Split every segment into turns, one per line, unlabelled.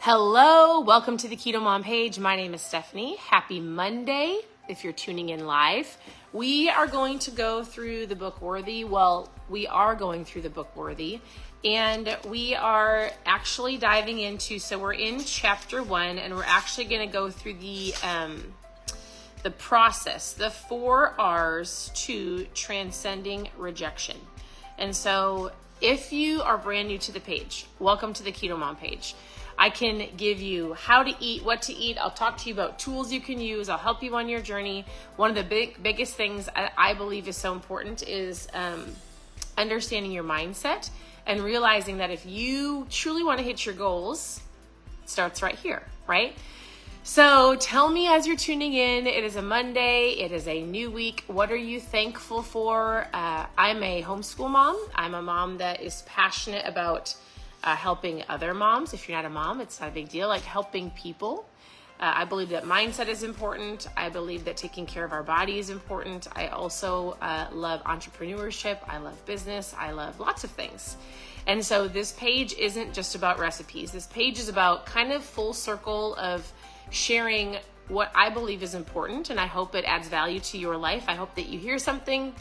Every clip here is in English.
Hello, welcome to the KetoMom page. My name is Stephanie. Happy Monday if you're tuning in live. We are going to go through the book Worthy. Well, we are going through the book Worthy, and we are actually diving into, so we're in chapter 1, and we're actually going to go through the process, the 4 R's to transcending rejection. And so if you are brand new to the page, welcome to the KetoMom page. I can give you how to eat, what to eat. I'll talk to you about tools you can use. I'll help you on your journey. One of the biggest things I believe is so important is understanding your mindset and realizing that if you truly want to hit your goals, it starts right here, right? So tell me as you're tuning in, it is a Monday, it is a new week. What are you thankful for? I'm a homeschool mom. I'm a mom that is passionate about helping other moms. If you're not a mom, it's not a big deal. Like helping people. I believe that mindset is important. I believe that taking care of our body is important. I also love entrepreneurship. I love business. I love lots of things. And so this page isn't just about recipes. This page is about kind of full circle of sharing what I believe is important. And I hope it adds value to your life. I hope that you hear something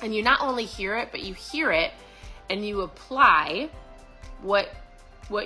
and you not only hear it, but you hear it and you apply what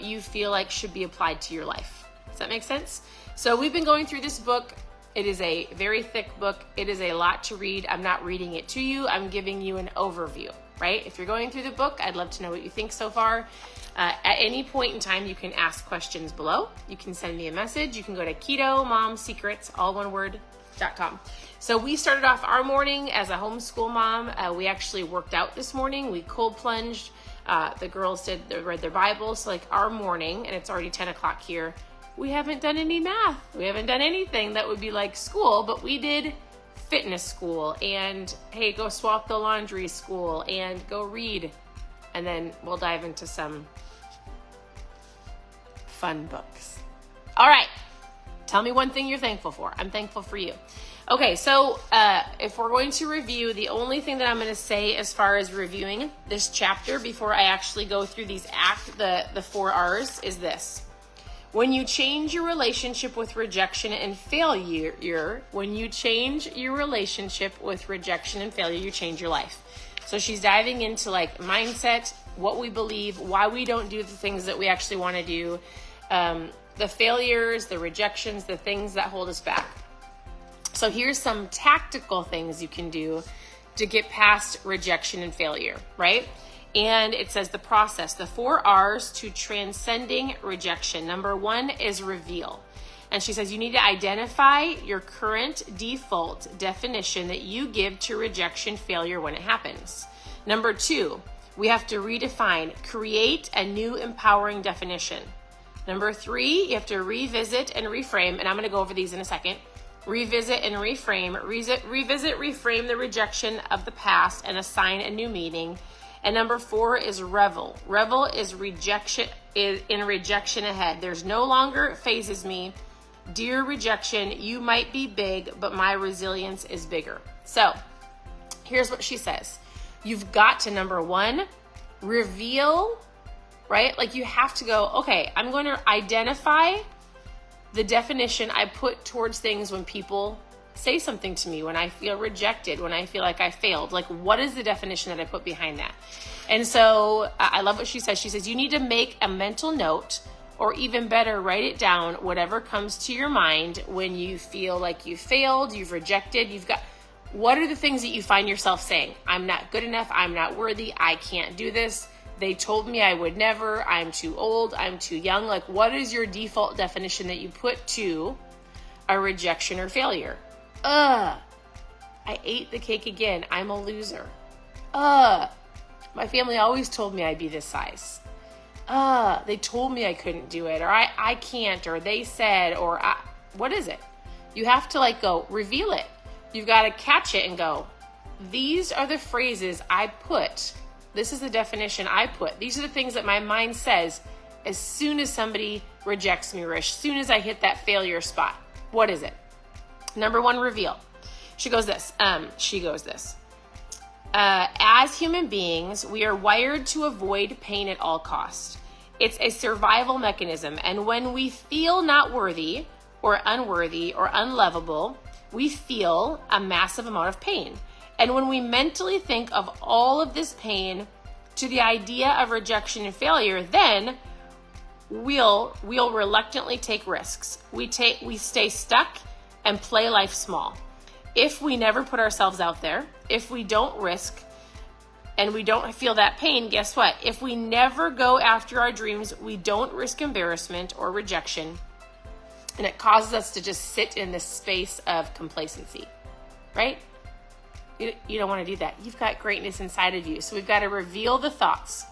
you feel like should be applied to your life. Does that make sense? So we've been going through this book. It is a very thick book. It is a lot to read. I'm not reading it to you. I'm giving you an overview, right? If you're going through the book, I'd love to know what you think so far. At any point in time, you can ask questions below. You can send me a message. You can go to KetoMomSecrets, all one word.com. So we started off our morning as a homeschool mom. We actually worked out this morning. We cold plunged. The girls read their Bible. So like our morning, and it's already 10 o'clock here, we haven't done any math. We haven't done anything that would be like school, but we did fitness school and hey, go swap the laundry school and go read. And then we'll dive into some fun books. All right. Tell me one thing you're thankful for. I'm thankful for you. Okay, so if we're going to review, the only thing that I'm going to say as far as reviewing this chapter before I actually go through the 4 R's is this. When you change your relationship with rejection and failure, you change your life. So she's diving into like mindset, what we believe, why we don't do the things that we actually want to do, the failures, the rejections, the things that hold us back. So here's some tactical things you can do to get past rejection and failure, right? And it says the process, the 4 R's to transcending rejection. Number 1 is reveal. And she says you need to identify your current default definition that you give to rejection failure when it happens. Number 2, we have to redefine, create a new empowering definition. Number 3, you have to revisit and reframe, and I'm going to go over these in a second. Revisit and reframe. Reframe the rejection of the past and assign a new meaning. And number 4 is revel. Revel is rejection, in rejection ahead. There's no longer phases me. Dear rejection, you might be big, but my resilience is bigger. So here's what she says. You've got to, number 1, reveal, right? Like you have to go, okay, I'm going to identify the definition I put towards things when people say something to me, when I feel rejected, when I feel like I failed. Like, what is the definition that I put behind that? And so I love what she says. She says, you need to make a mental note, or even better, write it down, whatever comes to your mind when you feel like you failed, you've rejected, what are the things that you find yourself saying? I'm not good enough. I'm not worthy. I can't do this. They told me I would never, I'm too old, I'm too young. Like, what is your default definition that you put to a rejection or failure? I ate the cake again. I'm a loser. My family always told me I'd be this size. They told me I couldn't do it, or I can't, or they said, or what is it? You have to go reveal it. You've got to catch it and go, these are the phrases I put. This is the definition I put. These are the things that my mind says as soon as somebody rejects me, or as soon as I hit that failure spot. What is it? Number 1, reveal. She goes this. As human beings, we are wired to avoid pain at all costs. It's a survival mechanism. And when we feel not worthy or unworthy or unlovable, we feel a massive amount of pain. And when we mentally think of all of this pain to the idea of rejection and failure, then we'll reluctantly take risks. We stay stuck and play life small. If we never put ourselves out there, if we don't risk and we don't feel that pain, guess what? If we never go after our dreams, we don't risk embarrassment or rejection, and it causes us to just sit in this space of complacency, right? You don't want to do that. You've got greatness inside of you. So we've got to reveal the thoughts,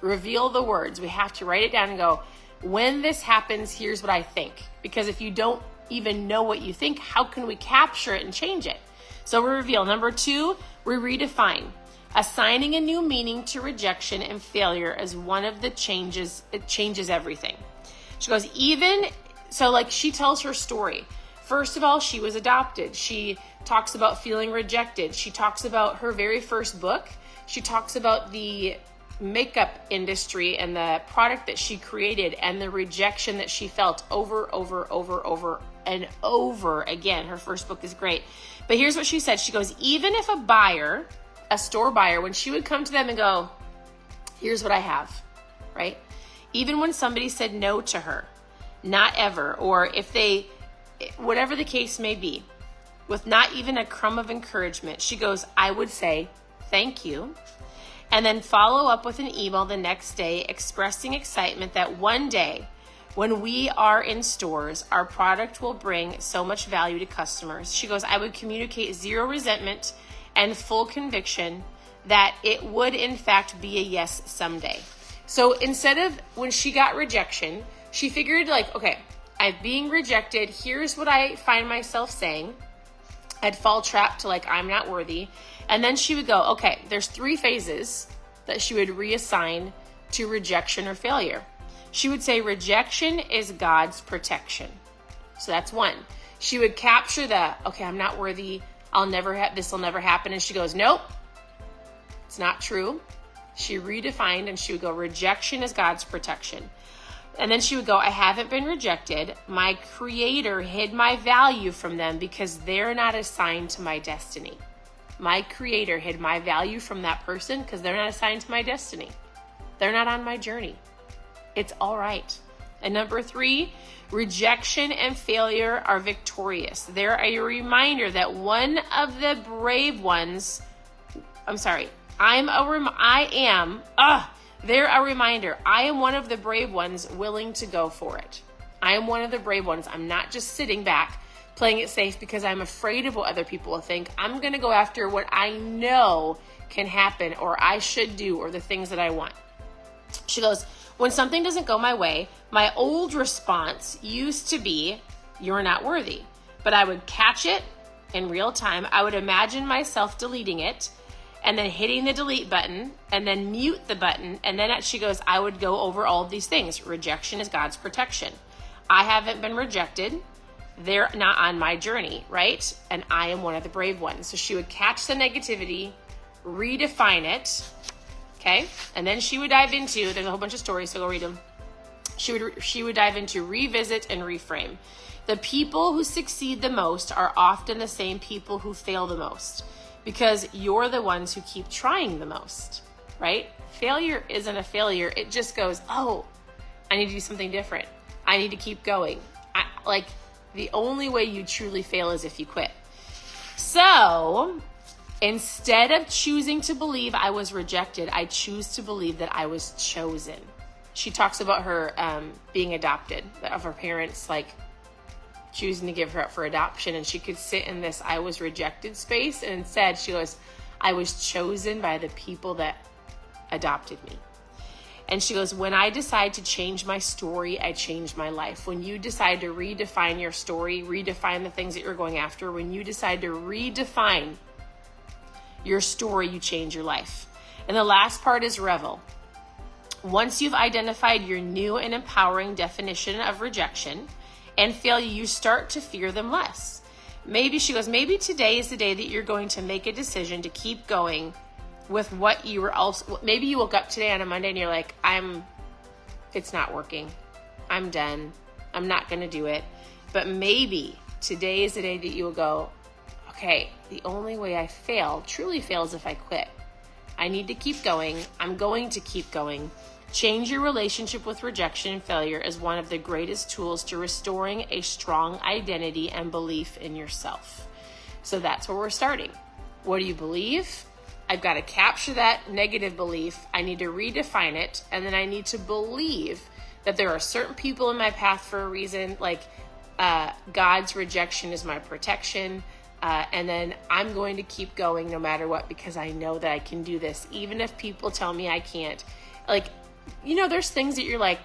reveal the words. We have to write it down and go, when this happens, here's what I think. Because if you don't even know what you think, how can we capture it and change it? So we reveal. Number 2, we redefine. Assigning a new meaning to rejection and failure as one of the changes. It changes everything. She goes, she tells her story. First of all, she was adopted. She talks about feeling rejected. She talks about her very first book. She talks about the makeup industry and the product that she created and the rejection that she felt over and over again. Her first book is great. But here's what she said. She goes, even if a store buyer, when she would come to them and go, here's what I have, right? Even when somebody said no to her, not ever, or whatever the case may be, with not even a crumb of encouragement, she goes, I would say, thank you. And then follow up with an email the next day expressing excitement that one day when we are in stores, our product will bring so much value to customers. She goes, I would communicate zero resentment and full conviction that it would in fact be a yes someday. So instead of when she got rejection, she figured okay, I'm being rejected. Here's what I find myself saying. I'd fall trapped to I'm not worthy. And then she would go, okay, there's 3 phases that she would reassign to rejection or failure. She would say rejection is God's protection. So that's 1. She would capture okay, I'm not worthy. This will never happen. And she goes, nope, it's not true. She redefined and she would go, rejection is God's protection. And then she would go, I haven't been rejected. My creator hid my value from them because they're not assigned to my destiny. My creator hid my value from that person because they're not assigned to my destiny. They're not on my journey. It's all right. And number 3, rejection and failure are victorious. They're a reminder that one of the brave ones, they're a reminder. I am one of the brave ones willing to go for it. I am one of the brave ones. I'm not just sitting back playing it safe because I'm afraid of what other people will think. I'm going to go after what I know can happen or I should do or the things that I want. She goes, when something doesn't go my way, my old response used to be, you're not worthy. But I would catch it in real time. I would imagine myself deleting it and then hitting the delete button and then mute the button. And then she goes, I would go over all of these things. Rejection is God's protection. I haven't been rejected. They're not on my journey, right? And I am one of the brave ones. So she would catch the negativity, redefine it, okay? And then she would dive into, there's a whole bunch of stories, so go read them. She would dive into revisit and reframe. The people who succeed the most are often the same people who fail the most because you're the ones who keep trying the most, right? Failure isn't a failure. It just goes, oh, I need to do something different. I need to keep going. The only way you truly fail is if you quit. So instead of choosing to believe I was rejected, I choose to believe that I was chosen. She talks about her being adopted, of her parents choosing to give her up for adoption, and she could sit in this I was rejected space, and instead she goes, I was chosen by the people that adopted me. And she goes, when I decide to change my story, I change my life. When you decide to redefine your story, redefine the things that you're going after, when you decide to redefine your story, you change your life. And the last part is revel. Once you've identified your new and empowering definition of rejection and failure, you start to fear them less. Maybe today is the day that you're going to make a decision to keep going with what you were maybe you woke up today on a Monday and you're like, I'm it's not working. I'm done. I'm not going to do it. But maybe today is the day that you will go, okay, the only way I fail, truly fail, is if I quit. I need to keep going. I'm going to keep going. Change your relationship with rejection and failure as one of the greatest tools to restoring a strong identity and belief in yourself. So that's where we're starting. What do you believe? I've got to capture that negative belief. I need to redefine it. And then I need to believe that there are certain people in my path for a reason, like God's rejection is my protection. And then I'm going to keep going no matter what, because I know that I can do this. Even if people tell me I can't. Like, you know, there's things that you're like,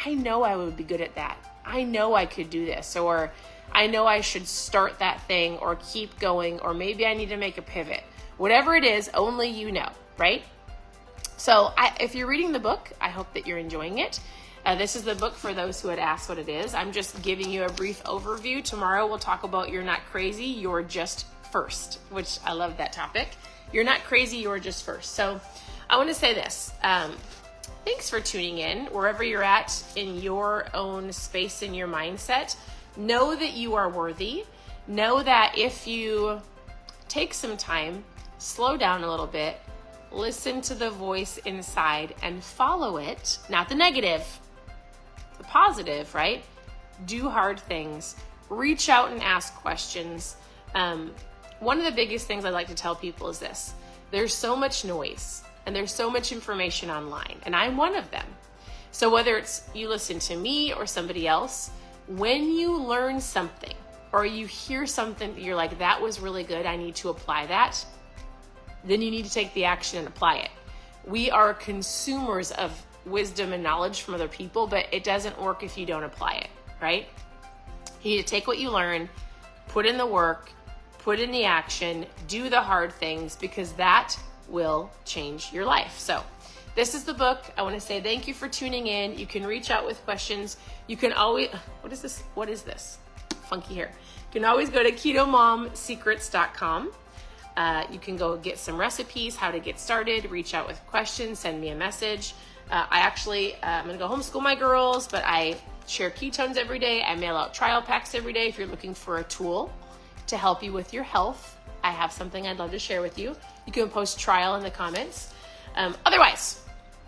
I know I would be good at that. I know I could do this. Or I know I should start that thing or keep going. Or maybe I need to make a pivot. Whatever it is, only you know, right? So if you're reading the book, I hope that you're enjoying it. This is the book for those who had asked what it is. I'm just giving you a brief overview. Tomorrow we'll talk about You're Not Crazy, You're Just First, which I love that topic. You're not crazy, you're just first. So I want to say this. Thanks for tuning in. Wherever you're at in your own space, in your mindset, know that you are worthy. Know that if you take some time, slow down a little bit, listen to the voice inside and follow it, not the negative, the positive, right? Do hard things, reach out and ask questions. One of the biggest things I like to tell people is this: there's so much noise and there's so much information online, and I'm one of them. So whether it's you listen to me or somebody else, when you learn something or you hear something that you're like, that was really good, I need to apply that, then you need to take the action and apply it. We are consumers of wisdom and knowledge from other people, but it doesn't work if you don't apply it, right? You need to take what you learn, put in the work, put in the action, do the hard things, because that will change your life. So this is the book. I want to say thank you for tuning in. You can reach out with questions. You can always, what is this? Funky hair. You can always go to KetoMomSecrets.com. You can go get some recipes, how to get started, reach out with questions, send me a message. I'm going to go homeschool my girls, but I share ketones every day. I mail out trial packs every day. If you're looking for a tool to help you with your health, I have something I'd love to share with you. You can post trial in the comments. Otherwise,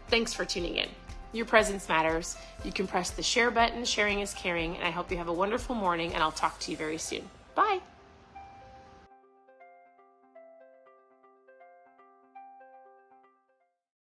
thanks for tuning in. Your presence matters. You can press the share button. Sharing is caring. And I hope you have a wonderful morning, and I'll talk to you very soon. Bye.